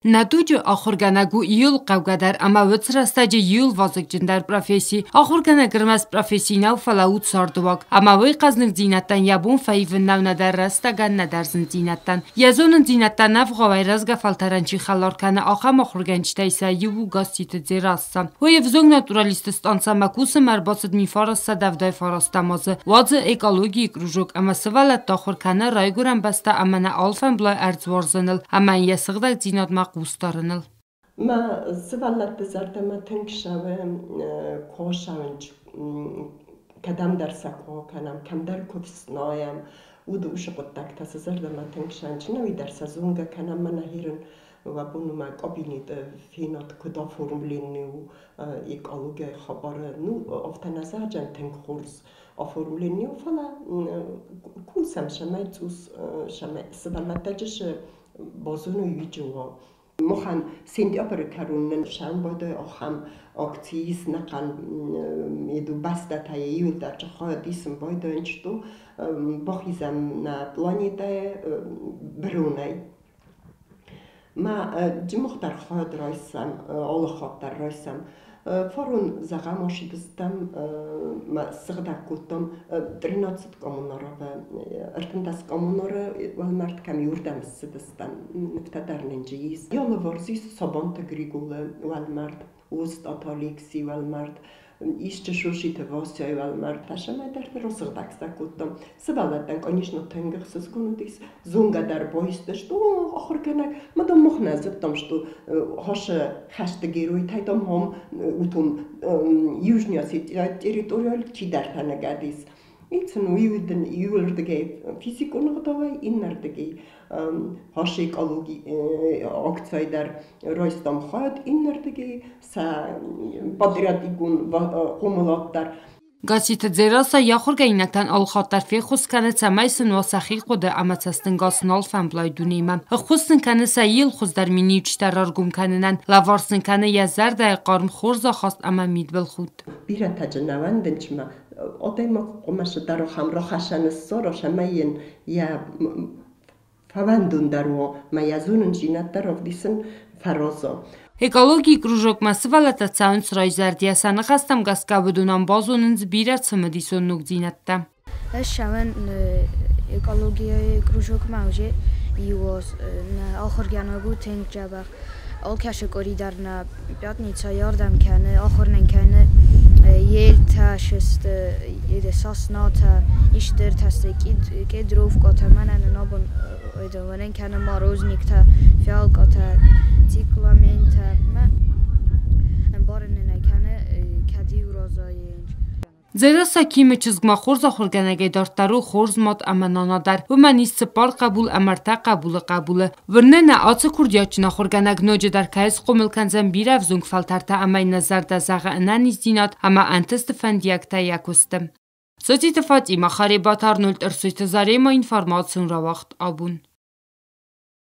Natujă ahorganagu iul qavgadar ama vitsrastajı iul vazıkcındar profesi. Ahorganagırmaz profesinav falaut sarduvak. Ama vay qaznik zinattan yabun fayivnav nadar rastagan nadarzın zinattan. Yazonun zinattan nav gavayrazga faltarançı xalarkana axam ahorgançtaysa yuvu gasiti zirassa. Hoyev zong naturalististansa makusa marbasid mifarassa davday farastamazı. Vazı ekologi krujok ama sıvalat ahorkana rayguran basta amana alfan blay erzvarzanıl. Ama yasıqdak zinat قوستارنل ما سوالات بزرده ما تنکشوه کوشاونج کدام درسک ها کنم کم در کفس نایم و دوش قدک تسزرده ما تنکشانج نوی درس زونگه کنم من هیرن و بونو ما قبینید فینات کدا فرملینی و ایکالوگه خبره نو افتن ازاجن تنک خورز فرملینی و فلا کوسم شمای توس شمای سوالات تجش بازونو یجوا مخن سندی آبر کارونن شام باده آخام اکتیز نکن میدو بسته تاییول در چخواه دیسم باده انچتو بخیزم نا پلانیده برونه ما جمختر خواهد رایسم آل خاطر رایسم فرون زغماشی دستم ما سغدا کتم 13 коммунора و ارتنداس коммунора والمرد کم یوردم سدستم نفتدر ننجیز یالا ورزیس سابانت گریگوله والمرد وست آتالیکسی والمرد ایشچه شوشی تواسیای والمرد پشمه در رسغداکس کتم سبالتن کنیشنو تنگخسز کنودیس زونگا در بایستش تو آخر کنک مدام مخنزبتم شتو هاش خشتگیروی تایدام هم утом южния территориал чидартанагадис ицн уйден юлердге физиконогдавай иннердге хаш экологи акцайдар ройстам хад иннердге са патриотикун хомолаттар Գասիթը ձերասա յախորգայինակտան ալխատար ֆի խուսկանը ցամայսն վասախի խոդը ամացաստն գասնալ ֆամբլայդունիմա խուսն կանը սայիլ խուզդար մինի ուչտարարգում կաննան լավարսն կանը յազարդա qarm խորզա խաստ ama midbel խուտ Բիրաթաջնավան դնչմա օտեմա qomaşı daro hamro xashanı soro şamayin ya favandun daro mayazunun jinattarov disin farozo Էկոլոգի կրուժոկ մասվալատացաուն սրայզարդիասանը խաստամ գասկավդունան բազոնն զբիրած սմդիսոննուկ ձինատտա Շավեն էկոլոգիայի կրուժոկ մաուժե իոս ախորգյանագու թենք ջաբախ ալքաշը կորիդարնա պյատնիցա ярдам քանը ախորնեն քանը ելթաշստ եդեսասնաթա իշտեր թաստե կեդրով կոթամանան նոբոն այդովանեն քանը մարոզնիկթա ֆիալ կոթա Цикламента ма բարենն եկանը քադի ռոզային Ձերասա քիմը չզգմա խորզա խորգանագե դարտարու խորզմոտ ամանանադար վմանիս ծպար կաբուլ ամարտա կաբուլը վրնենա ացը քուրդյաչնա խորգանագ նոջը դարքայս խոմելքան զամբիրավ զունգ ֆալտարտա ամայն նազարդա զաղը ընանիս դինատ ամա անտստը ֆանդիակտա յակոստը Սոցիտը Ֆատիմա Խարեբաթար 0 Տրսույթը Զարեմա ինֆորմացիոն ռավախտ աբուն